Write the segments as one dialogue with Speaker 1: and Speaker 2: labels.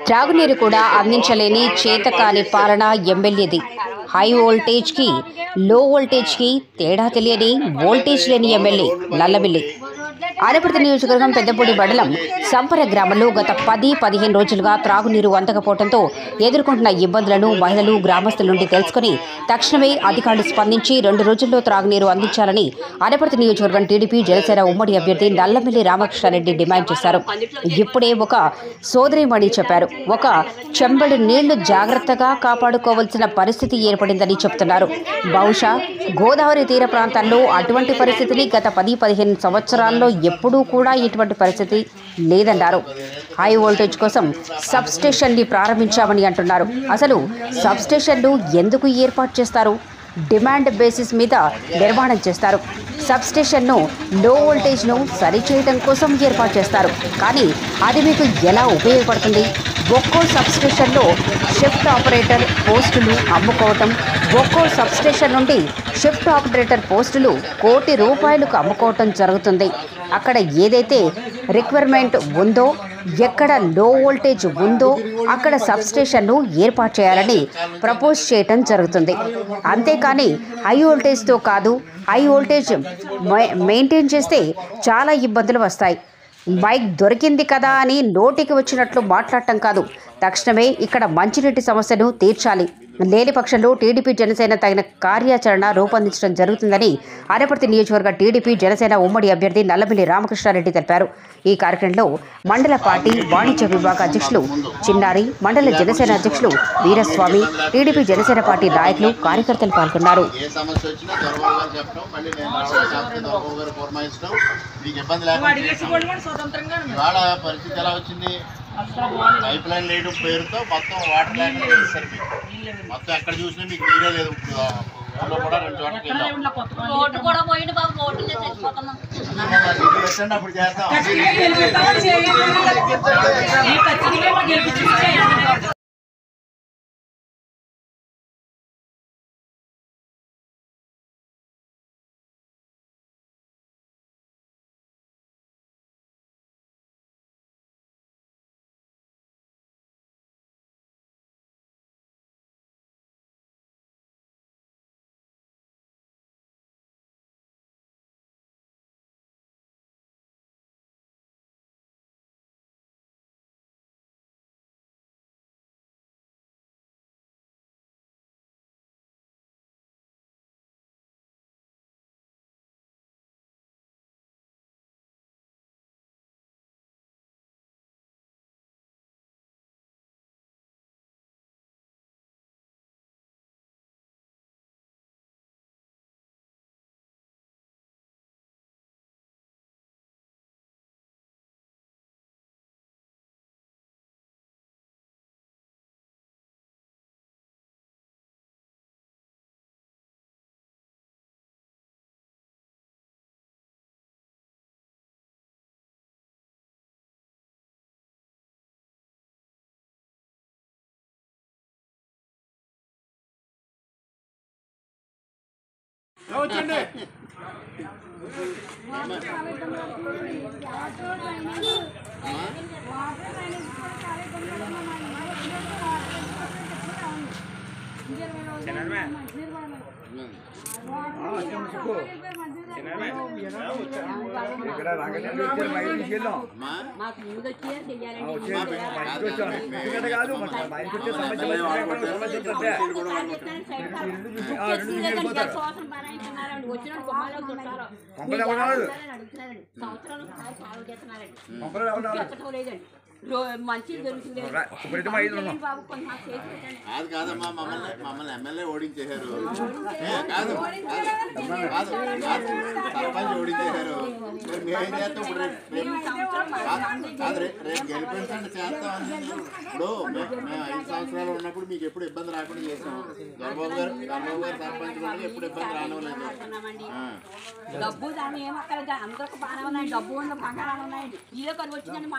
Speaker 1: త్రాగునీరు కూడా అందించలేని చేతకాని పాలన ఎమ్మెల్యేది. హై వోల్టేజ్కి లో వోల్టేజ్కి తేడా తెలియని వోల్టేజ్ లేని ఎమ్మెల్యే నల్లమిల్లి. ఆనపర్తి నియోజకవర్గం పెద్దపూడి మండలం సంపర గ్రామంలో గత 10-15 రోజులుగా త్రాగునీరు అందకపోవడంతో ఎదుర్కొంటున్న ఇబ్బందులను మహిళలు గ్రామస్తుల నుండి తెలుసుకుని తక్షణమే అధికారులు స్పందించి 2 రోజుల్లో త్రాగునీరు అందించాలని ఆనపర్తి నియోజకవర్గం టీడీపీ జనసేన ఉమ్మడి అభ్యర్థి నల్లమిల్లి రామకృష్ణారెడ్డి డిమాండ్ చేశారు. ఇప్పుడే ఒక సోదరీమణి చెప్పారు. ఒక చెంబడి నీళ్లు జాగ్రత్తగా కాపాడుకోవాల్సిన పరిస్థితి ఏర్పడిందని చెబుతున్నారు. బహుశా గోదావరి తీర ప్రాంతాల్లో అటువంటి పరిస్థితిని గత 10-15 సంవత్సరాల్లో ఎప్పుడూ కూడా ఇటువంటి పరిస్థితి లేదన్నారు. హై వోల్టేజ్ కోసం సబ్స్టేషన్ని ప్రారంభించామని అంటున్నారు. అసలు సబ్స్టేషన్లు ఎందుకు ఏర్పాటు చేస్తారు? డిమాండ్ బేసిస్ మీద నిర్మాణం చేస్తారు. సబ్స్టేషన్ను లో వోల్టేజ్ను సరిచేయడం కోసం ఏర్పాటు చేస్తారు. కానీ అది మీకు ఎలా ఉపయోగపడుతుంది? ఒక్కో సబ్స్టేషన్లో షిఫ్ట్ ఆపరేటర్ పోస్టులు అమ్ముకోవటం, ఒక్కో సబ్స్టేషన్ నుండి షిఫ్ట్ ఆపరేటర్ పోస్టులు ₹1,00,00,000 అమ్ముకోవటం జరుగుతుంది. అక్కడ ఏదైతే రిక్వైర్మెంట్ ఉందో, ఎక్కడ లో వోల్టేజ్ ఉందో అక్కడ సబ్స్టేషన్ను ఏర్పాటు చేయాలని ప్రపోజ్ చేయటం జరుగుతుంది. అంతేకాని హై వోల్టేజ్తో కాదు. హై వోల్టేజ్ మెయింటైన్ చేస్తే చాలా ఇబ్బందులు వస్తాయి. మైక్ దొరికింది కదా అని నోటికి వచ్చినట్లు మాట్లాడటం కాదు. తక్షణమే ఇక్కడ మంచినీటి సమస్యను తీర్చాలి. లేని పక్షంలో టీడీపీ జనసేన తగిన కార్యాచరణ రూపొందించడం జరుగుతుందని ఆనపర్తి నియోజకవర్గ టీడీపీ జనసేన ఉమ్మడి అభ్యర్థి నల్లమిల్లి రామకృష్ణారెడ్డి తెలిపారు. ఈ కార్యక్రమంలో మండల పార్టీ వాణిజ్య విభాగ అధ్యక్షులు చిన్నారి, మండల జనసేన అధ్యక్షులు వీరస్వామి, టీడీపీ జనసేన పార్టీ నాయకులు, కార్యకర్తలు పాల్గొన్నారు.
Speaker 2: పైప్ లైన్ లేడు పేరుతో మొత్తం వాటర్ లేకుండా చేస్తారు. మీకు మొత్తం ఎక్కడ చూసినా మీకు నీరే లేదు. ఊళ్ళో కూడా 2 చోట్లకి వెళ్ళాం. అప్పుడు చేస్తాం.
Speaker 3: మంచి జరుగుతుంది.
Speaker 2: కాదమ్మా, మమ్మల్ని ఎమ్మెల్యే ఓడించేశారు. కాదు సర్పంచ్ ఓడించేశారు. మేమేం చేస్తాం ఇప్పుడు? రేపు గెలిపించండి, చేస్తామని. ఇప్పుడు మేము 5 సంవత్సరాలు ఉన్నప్పుడు మీకు ఎప్పుడు ఇబ్బంది రాకుండా చేస్తాం. గర్భబాబు గారు సర్పంచ్ కూడా ఎప్పుడు ఇబ్బంది రానివ్వలేదు.
Speaker 3: డబ్బు దాన్ని ఏమక్కర్లేదు, అందరికి బాగానే ఉన్నాయి. డబ్బు ఉన్న బంగారాలు ఉన్నాయండి. ఇదే కనుక వచ్చిందండి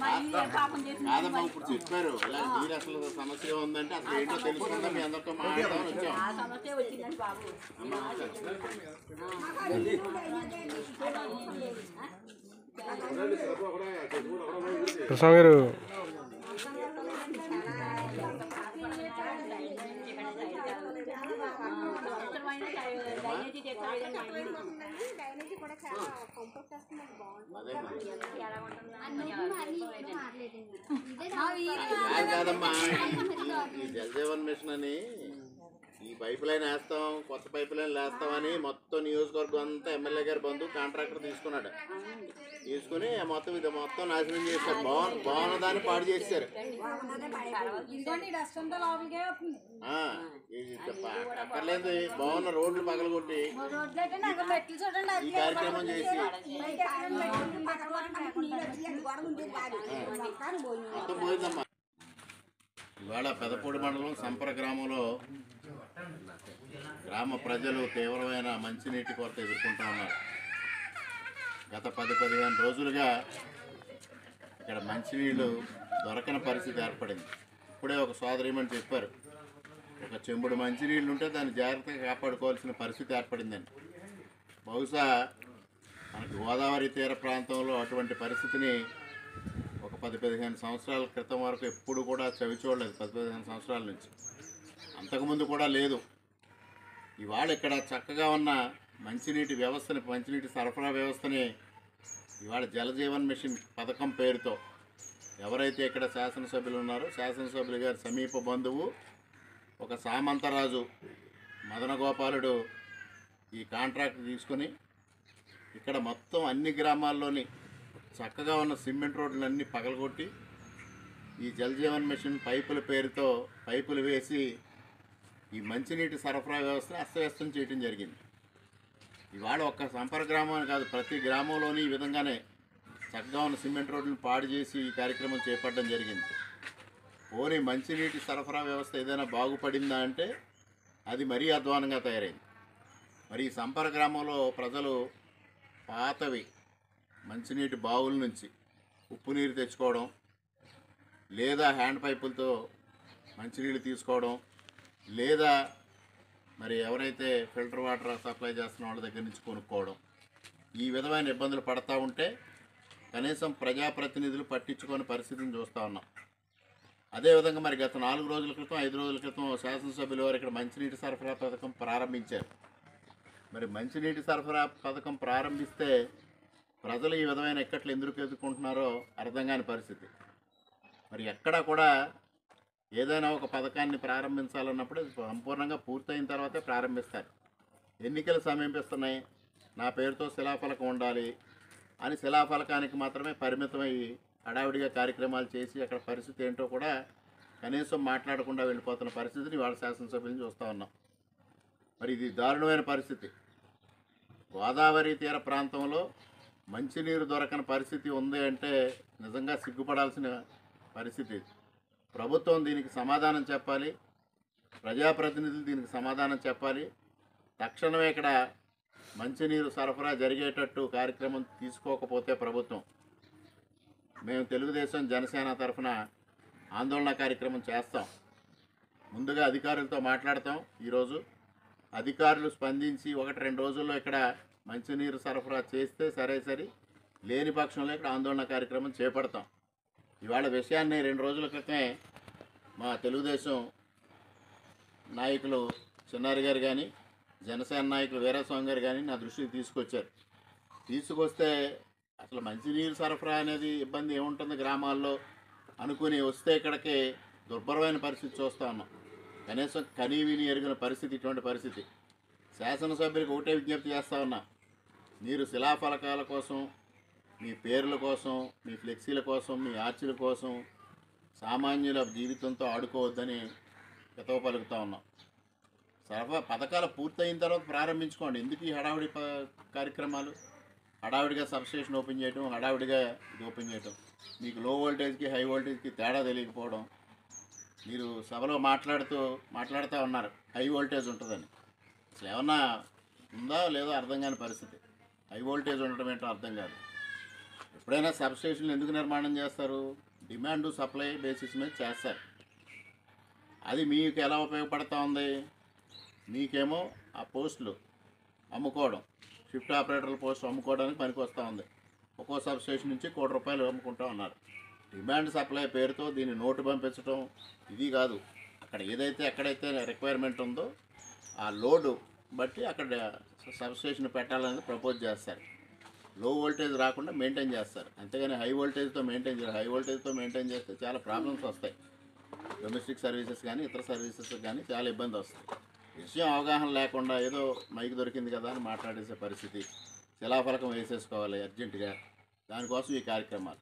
Speaker 3: మా పాపం చేసింది.
Speaker 2: కాదమ్మా, ఇప్పుడు చెప్పారు ఇలా మీరు అసలు సమస్య ఉందంటే అసలు ఏంటో తెలుసుకుందా మీ అందరితో మాట్లాడదామని వచ్చాం.
Speaker 3: ఆ సమస్య వచ్చిందండి బాబు.
Speaker 4: ప్రసాద్ గారు
Speaker 2: అదే కాదమ్మా, ఈ జలజీవన్ మిషన్ అని ఈ పైప్ లైన్ వేస్తాం, కొత్త పైప్ లైన్ వేస్తామని మొత్తం నియోజకవర్గం అంతా ఎమ్మెల్యే గారి బంధువు కాంట్రాక్టర్ తీసుకున్నాడు. తీసుకుని మొత్తం ఇది మొత్తం నాశనం చేశారు. బాగున్న దాన్ని పాడు చేశారు. అక్కర్లేదు, బాగున్న రోడ్లు పగలగొట్టి ఈ కార్యక్రమం చేసి మొత్తం పోయిందమ్మా. ఇవాళ పెదపూడి మండలం సంపర గ్రామంలో గ్రామ ప్రజలు తీవ్రమైన మంచినీటి కొరత ఎదుర్కొంటూ ఉన్నారు. గత 10-15 రోజులుగా ఇక్కడ మంచినీళ్ళు దొరకని పరిస్థితి ఏర్పడింది. ఇప్పుడే ఒక సోదరీమని చెప్పారు, ఒక చెంబుడు మంచినీళ్ళు ఉంటే దాన్ని జాగ్రత్తగా కాపాడుకోవాల్సిన పరిస్థితి ఏర్పడిందని. బహుశా మనకి గోదావరి తీర ప్రాంతంలో అటువంటి పరిస్థితిని ఒక 10-15 సంవత్సరాల క్రితం వరకు ఎప్పుడు కూడా చవి చూడలేదు. 10-15 సంవత్సరాల నుంచి, అంతకుముందు కూడా లేదు. ఇవాళ ఇక్కడ చక్కగా ఉన్న మంచినీటి వ్యవస్థని, మంచినీటి సరఫరా వ్యవస్థని ఇవాళ జలజీవన్ మిషన్ పథకం పేరుతో ఎవరైతే ఇక్కడ శాసనసభ్యులు ఉన్నారో, శాసనసభ్యులు గారి సమీప బంధువు ఒక సామంతరాజు మదనగోపాలుడు ఈ కాంట్రాక్ట్ తీసుకుని ఇక్కడ మొత్తం అన్ని గ్రామాల్లోని చక్కగా ఉన్న సిమెంట్ రోడ్లన్నీ పగలగొట్టి ఈ జలజీవన్ మిషన్ పైపుల పేరుతో పైపులు వేసి ఈ మంచినీటి సరఫరా వ్యవస్థను అస్తవ్యస్తం చేయడం జరిగింది. ఇవాళ ఒక్క సంపర గ్రామం కాదు, ప్రతి గ్రామంలోని ఈ విధంగానే చక్కగా ఉన్న సిమెంట్ రోడ్లను పాడు చేసి ఈ కార్యక్రమం చేపట్టడం జరిగింది. పోనీ మంచినీటి సరఫరా వ్యవస్థ ఏదైనా బాగుపడిందా అంటే అది మరీ అధ్వానంగా తయారైంది. మరి ఈ సంపర గ్రామంలో ప్రజలు పాతవి మంచినీటి బావుల నుంచి ఉప్పు నీరు తెచ్చుకోవడం, లేదా హ్యాండ్ పైపులతో మంచినీళ్ళు తీసుకోవడం, లేదా మరి ఎవరైతే ఫిల్టర్ వాటర్ సప్లై చేస్తున్న వాళ్ళ దగ్గర నుంచి కొనుక్కోవడం, ఈ విధమైన ఇబ్బందులు పడతా ఉంటే కనీసం ప్రజాప్రతినిధులు పట్టించుకోని పరిస్థితిని చూస్తూ ఉన్నాం. అదేవిధంగా మరి గత 4 రోజుల క్రితం 5 రోజుల క్రితం శాసనసభ్యులు వారు ఇక్కడ మంచినీటి సరఫరా పథకం ప్రారంభించారు. మరి మంచినీటి సరఫరా పథకం ప్రారంభిస్తే ప్రజలు ఈ విధమైన ఇక్కట్లు ఎందుకు ఎదుర్కొంటున్నారో అర్థం కాని పరిస్థితి. మరి ఎక్కడా కూడా ఏదైనా ఒక పథకాన్ని ప్రారంభించాలన్నప్పుడు సంపూర్ణంగా పూర్తయిన తర్వాతే ప్రారంభిస్తారు. ఎన్నికలు సమీపిస్తున్నాయి, నా పేరుతో శిలాఫలకం ఉండాలి అని శిలాఫలకానికి మాత్రమే పరిమితమై హడావిడిగా కార్యక్రమాలు చేసి అక్కడ పరిస్థితి ఏంటో కూడా కనీసం మాట్లాడకుండా వెళ్ళిపోతున్న పరిస్థితిని వాళ్ళ శాసనసభ్యులను చూస్తూ ఉన్నాం. మరి ఇది దారుణమైన పరిస్థితి. గోదావరి తీర ప్రాంతంలో మంచినీరు దొరకని పరిస్థితి ఉంది అంటే నిజంగా సిగ్గుపడాల్సిన పరిస్థితి. ప్రభుత్వం దీనికి సమాధానం చెప్పాలి, ప్రజాప్రతినిధులు దీనికి సమాధానం చెప్పాలి. తక్షణమే ఇక్కడ మంచినీరు సరఫరా జరిగేటట్టు కార్యక్రమం తీసుకోకపోతే ప్రభుత్వం, మేము తెలుగుదేశం జనసేన తరఫున ఆందోళన కార్యక్రమం చేస్తాం. ముందుగా అధికారులతో మాట్లాడతాం. ఈరోజు అధికారులు స్పందించి 1-2 రోజుల్లో ఇక్కడ మంచినీరు సరఫరా చేస్తే సరే, లేని పక్షంలో ఇక్కడ ఆందోళన కార్యక్రమం చేపడతాం. ఇవాళ విషయాన్ని 2 రోజుల క్రితమే మా తెలుగుదేశం నాయకులు చిన్నారి గారు కానీ, జనసేన నాయకులు వీరస్వామి గారు కానీ నా దృష్టికి తీసుకొచ్చారు. తీసుకొస్తే అసలు మంచినీరు సరఫరా అనేది ఇబ్బంది ఏముంటుంది గ్రామాల్లో అనుకుని వస్తే ఇక్కడికి దుర్భరమైన పరిస్థితి చూస్తూ ఉన్నాం. కనీసం కనీవిని ఎరిగిన పరిస్థితి, ఇటువంటి పరిస్థితి. శాసనసభ్యులకు ఒకటే విజ్ఞప్తి చేస్తూ ఉన్నా, మీరు శిలాఫలకాల కోసం, మీ పేర్ల కోసం, మీ ఫ్లెక్సీల కోసం, మీ ఆర్చీల కోసం సామాన్యుల జీవితంతో ఆడుకోవద్దని హితవు పలుకుతూ ఉన్నాం. సరఫరా పథకాలు పూర్తయిన తర్వాత ప్రారంభించుకోండి. ఎందుకు ఈ హడావిడి కార్యక్రమాలు? హడావిడిగా సబ్స్టేషన్ ఓపెన్ చేయడం, హడావిడిగా ఇది ఓపెన్ చేయడం, మీకు లో వోల్టేజ్కి హై వోల్టేజ్కి తేడా తెలియకపోవడం. మీరు సభలో మాట్లాడుతూ ఉన్నారు హై వోల్టేజ్ ఉంటుందని. అసలు ఏమన్నా ఉందా లేదో అర్థం కాని పరిస్థితి. హై వోల్టేజ్ ఉండటం ఏంటో అర్థం కాదు. ఎప్పుడైనా సబ్స్టేషన్లు ఎందుకు నిర్మాణం చేస్తారు? డిమాండ్ సప్లై బేసిస్ మీద చేస్తారు. అది మీకు ఎలా ఉపయోగపడుతూ ఉంది? మీకేమో ఆ పోస్టులు అమ్ముకోవడం, షిఫ్ట్ ఆపరేటర్ల పోస్టులు అమ్ముకోవడానికి పనికి వస్తూ ఉంది. ఒక్కో సబ్స్టేషన్ నుంచి ₹1 కోటి అమ్ముకుంటూ ఉన్నారు. డిమాండ్ సప్లై పేరుతో దీన్ని నోటు పంపించడం ఇది కాదు. అక్కడ ఎక్కడైతే రిక్వైర్మెంట్ ఉందో ఆ లోడు బట్టి అక్కడ సబ్స్టేషన్ పెట్టాలనేది ప్రపోజ్ చేస్తారు. లో వోల్టేజ్ రాకుండా మెయింటైన్ చేస్తారు, అంతేగాని హై వోల్టేజ్తో మెయింటైన్ చేయరు. హై వోల్టేజ్తో మెయింటైన్ చేస్తే చాలా ప్రాబ్లమ్స్ వస్తాయి. డొమెస్టిక్ సర్వీసెస్ కానీ ఇతర సర్వీసెస్ కానీ చాలా ఇబ్బంది వస్తుంది. విషయం అవగాహన లేకుండా ఏదో మైక్ దొరికింది కదా అని మాట్లాడేసే పరిస్థితి, శిలాఫలకం వేసేసుకోవాలి అర్జెంటుగా. దానికోసం ఈ కార్యక్రమాలు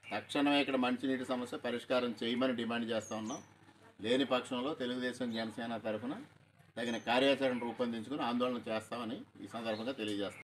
Speaker 2: తక్షణమే ఇక్కడ మంచినీటి సమస్య పరిష్కారం చేయమని డిమాండ్ చేస్తూ ఉన్నాం. లేని పక్షంలో తెలుగుదేశం జనసేన తరఫున తగిన కార్యాచరణ రూపొందించుకుని ఆందోళన చేస్తామని ఈ సందర్భంగా తెలియజేస్తాం.